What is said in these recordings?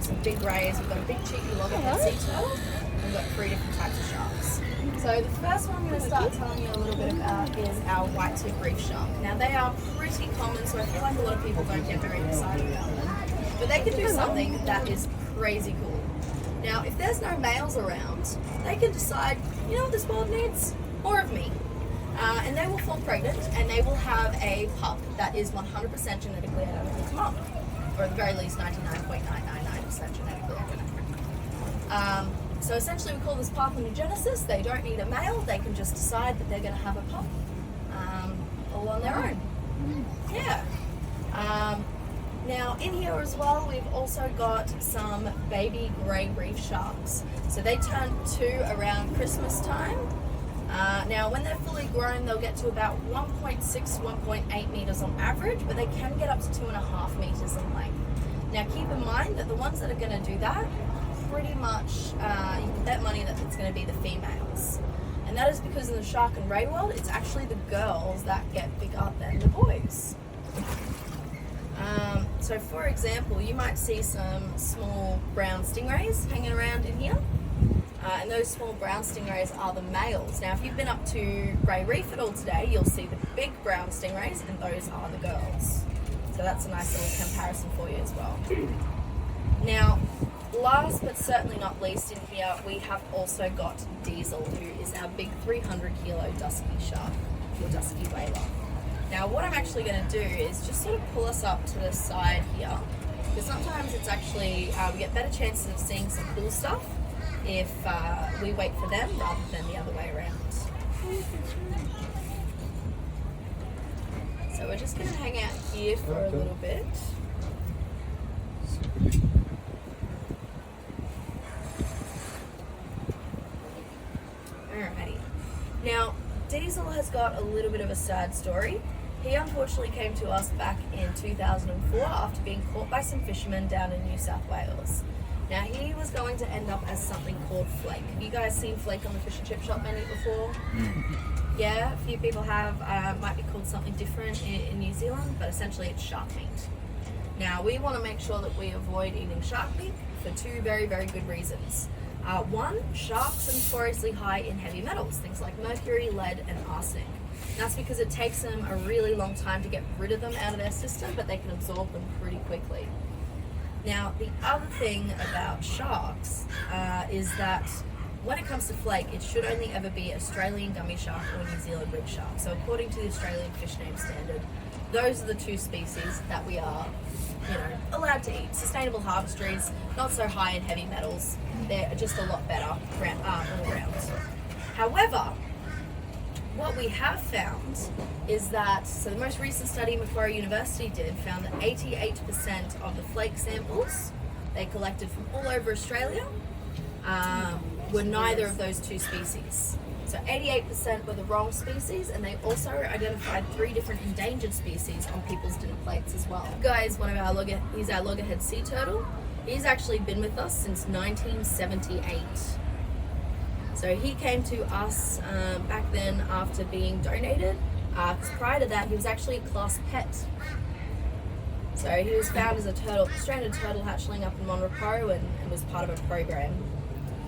some big rays, we've got a big cheeky loggerhead sea turtle, and we've got 3 different types of sharks. So the first one I'm going to start telling you a little bit about is our white-tip reef shark. Now they are pretty common, so I feel like a lot of people don't get very excited about them. But they can do something that is crazy cool. Now if there's no males around, they can decide, you know what this world needs? More of me. And they will fall pregnant and they will have a pup that is 100% genetically identical to mum. Or at the very least 99.999% genetically identical. So essentially we call this parthenogenesis. They don't need a male, they can just decide that they're going to have a pup all on their own. Yeah. Now in here as well we've also got some baby grey reef sharks. So they turn 2 around Christmas time. Now when they're fully grown they'll get to about 1.6, 1.8 metres on average, but they can get up to 2.5 metres in length. Now keep in mind that the ones that are going to do that, pretty much you can bet money that it's going to be the females. And that is because in the shark and ray world it's actually the girls that get bigger than the boys. So for example, you might see some small brown stingrays hanging around in here. And those small brown stingrays are the males. Now if you've been up to Grey Reef at all today, you'll see the big brown stingrays and those are the girls. So that's a nice little comparison for you as well. Now, last but certainly not least in here, we have also got Diesel, who is our big 300 kilo dusky shark, or dusky whaler. Now what I'm actually going to do is just sort of pull us up to the side here, because sometimes it's actually, we get better chances of seeing some cool stuff if we wait for them rather than the other way around. So we're just going to hang out here for a little bit. Alrighty. Now, Diesel has got a little bit of a sad story. He unfortunately came to us back in 2004 after being caught by some fishermen down in New South Wales. Now he was going to end up as something called flake. Have you guys seen flake on the fish and chip shop menu before? Yeah, a few people have. Might be called something different in New Zealand, but essentially it's shark meat. Now we want to make sure that we avoid eating shark meat for 2 very, very good reasons. One, sharks are notoriously high in heavy metals, things like mercury, lead, and arsenic. That's because it takes them a really long time to get rid of them out of their system, but they can absorb them pretty quickly. Now, the other thing about sharks is that when it comes to flake, it should only ever be Australian gummy shark or New Zealand rig shark. So according to the Australian Fish Name Standard, those are the 2 species that we are, allowed to eat. Sustainable harvesteries, not so high in heavy metals. They're just a lot better all around. However, what we have found is that, so the most recent study Macquarie University did found that 88% of the flake samples they collected from all over Australia were neither of those 2 species. So 88% were the wrong species, and they also identified 3 different endangered species on people's dinner plates as well. This guy is he's our loggerhead sea turtle. He's actually been with us since 1978. So he came to us back then after being donated, because prior to that he was actually a class pet. So he was found as a stranded turtle hatchling up in Monroe and was part of a program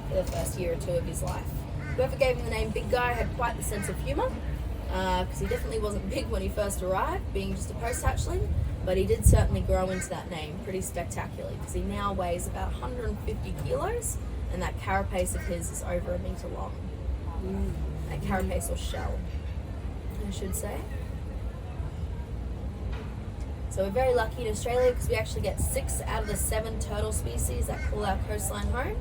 for the first year or 2 of his life. Whoever gave him the name Big Guy had quite the sense of humour, because he definitely wasn't big when he first arrived, being just a post-hatchling, but he did certainly grow into that name pretty spectacularly, because he now weighs about 150 kilos, and that carapace of his is over 1 metre long. That carapace or shell, I should say. So we're very lucky in Australia because we actually get 6 out of the 7 turtle species that call our coastline home.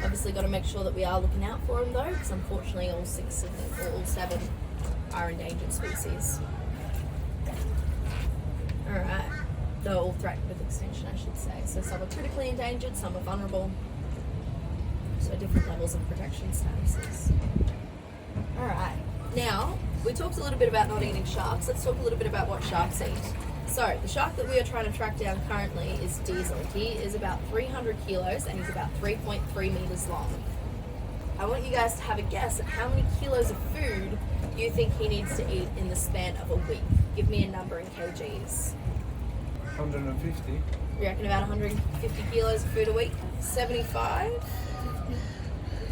Obviously got to make sure that we are looking out for them though, because unfortunately all 7 are endangered species. Alright, they're all threatened with extinction, I should say. So some are critically endangered, some are vulnerable. So different levels of protection statuses. Alright, now we talked a little bit about not eating sharks. Let's talk a little bit about what sharks eat. So the shark that we are trying to track down currently is Diesel. He is about 300 kilos and he's about 3.3 meters long. I want you guys to have a guess at how many kilos of food you think he needs to eat in the span of a week. Give me a number in kgs. 150. You reckon about 150 kilos of food a week? 75?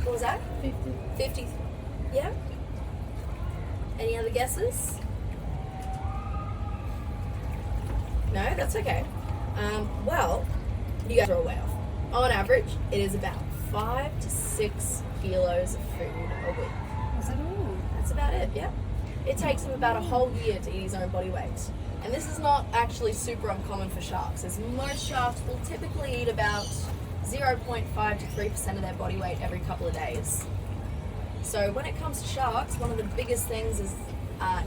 What was that? 50. 50. Yeah? Any other guesses? No, that's okay. Well, you guys are way off. On average, it is about 5 to 6 kilos of food a week. Is that all? That's about it, yeah. It takes him about a whole year to eat his own body weight. And this is not actually super uncommon for sharks, as most sharks will typically eat about 0.5 to 3% of their body weight every couple of days. So when it comes to sharks, one of the biggest things is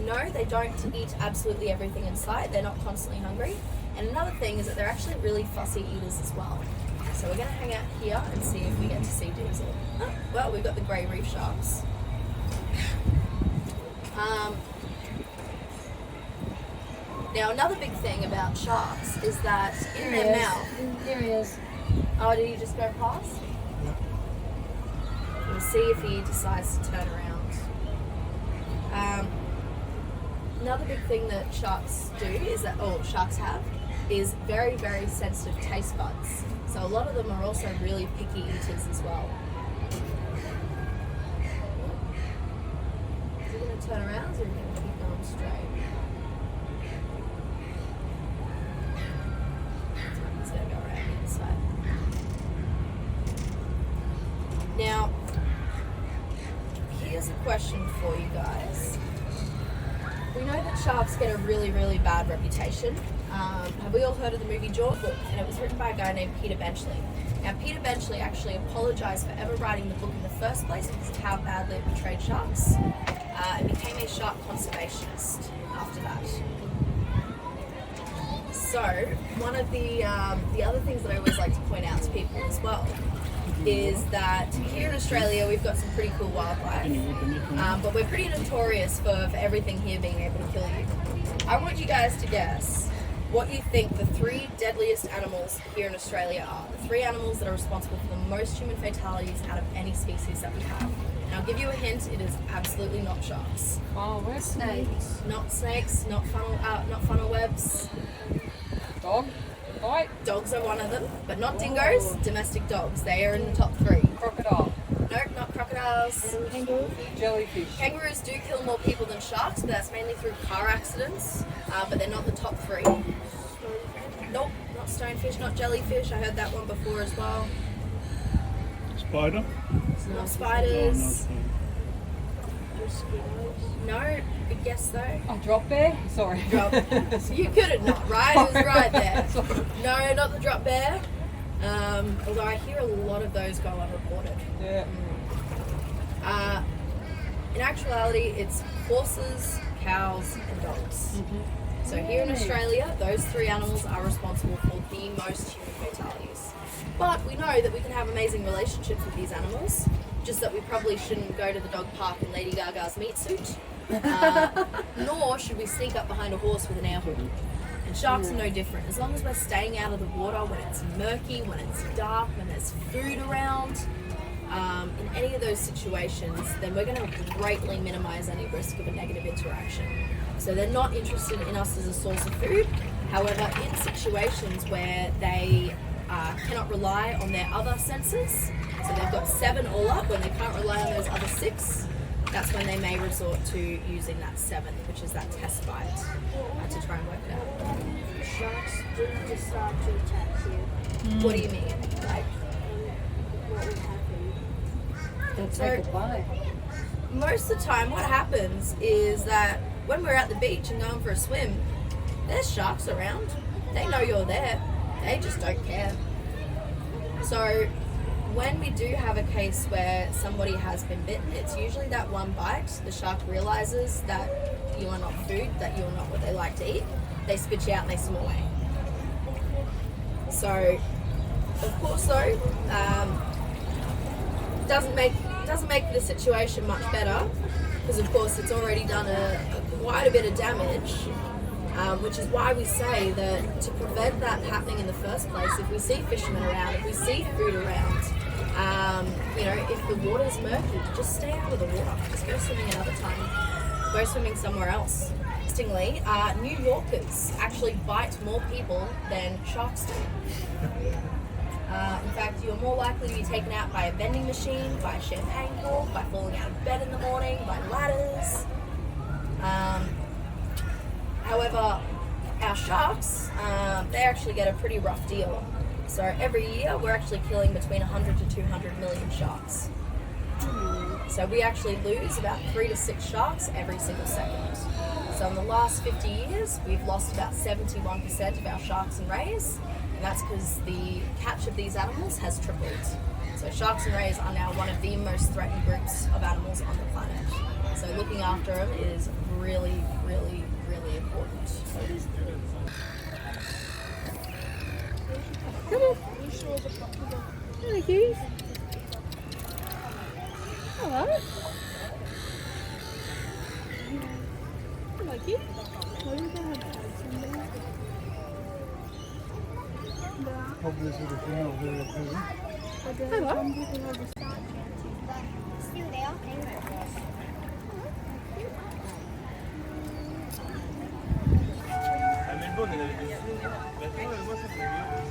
no, they don't eat absolutely everything in sight. They're not constantly hungry. And another thing is that they're actually really fussy eaters as well. So we're going to hang out here and see if we get to see Diesel. Oh, well, we've got the grey reef sharks. Now, another big thing about sharks is that in their mouth... Here he is. Oh, did he just go past? We'll see if he decides to turn around. Another big thing that sharks do is that, sharks have, is very, very sensitive taste buds. So a lot of them are also really picky eaters as well. Is he going to turn around or is he going to keep going straight? He's going to go around the inside. Now, here's a question for you guys. We know that sharks get a really, really bad reputation. Have we all heard of the movie Jaws? And it was written by a guy named Peter Benchley. Now, Peter Benchley actually apologised for ever writing the book in the first place because of how badly it portrayed sharks, and became a shark conservationist after that. So, one of the other things that I always like to point out to people as well is that here in Australia we've got some pretty cool wildlife, but we're pretty notorious for everything here being able to kill you. I want you guys to guess what you think the 3 deadliest animals here in Australia are. The 3 animals that are responsible for the most human fatalities out of any species that we have. And I'll give you a hint, it is absolutely not sharks. Oh, where's snakes? Not snakes, not funnel webs. Dog? Bite? Dogs are one of them, but not dingoes, domestic dogs. They are in the top 3. Crocodile? Nope, not crocodiles. Kangaroo? Jellyfish? Kangaroos do kill more people than sharks, but that's mainly through car accidents, but they're not the top 3. Nope, not stonefish, not jellyfish. I heard that one before as well. Spider? Not spiders. No, good guess though. Oh, drop bear? Sorry. Drop. You could have not, right? It was right there. No, not the drop bear. Although I hear a lot of those go unreported. Yeah. In actuality, it's horses, cows, and dogs. Mm-hmm. So here in Australia, those 3 animals are responsible for the most human fatalities. But we know that we can have amazing relationships with these animals, just that we probably shouldn't go to the dog park in Lady Gaga's meat suit, nor should we sneak up behind a horse with an air hood. And sharks are no different. As long as we're staying out of the water when it's murky, when it's dark, when there's food around, in any of those situations, then we're going to greatly minimize any risk of a negative interaction. So they're not interested in us as a source of food. However, in situations where they cannot rely on their other senses, so they've got 7 all up, when they can't rely on those other 6, that's when they may resort to using that 7, which is that test bite, to try and work it out. Sharks do decide to attack you. What do you mean? Like, What would happen? They'll take a bite. most of the time what happens is that when we're at the beach and going for a swim, there's sharks around. They know you're there. They just don't care. So when we do have a case where somebody has been bitten, it's usually that one bite. The shark realizes that you are not food, that you are not what they like to eat. They spit you out and they swim away. So, of course though, doesn't make the situation much better, because of course it's already done quite a bit of damage, which is why we say that to prevent that happening in the first place, if we see fishermen around, if we see food around, if the water's murky, just stay out of the water. Just go swimming another time. Go swimming somewhere else. interestingly, New Yorkers actually bite more people than sharks do. In fact, you're more likely to be taken out by a vending machine, by a champagne cork, by falling out of bed in the morning, by ladders. However, our sharks, they actually get a pretty rough deal. So every year, we're actually killing between 100 to 200 million sharks. So we actually lose about 3 to 6 sharks every single second. So in the last 50 years, we've lost about 71% of our sharks and rays, and that's because the catch of these animals has tripled. So sharks and rays are now one of the most threatened groups of animals on the planet. So looking after them is really, really, really important. Come on. Hello, cuties. Hello. Hello, cute. Obviously, the female very appealing. Hello. À Melbourne, elle avait des signes. Maintenant, elle voit ça fait mieux.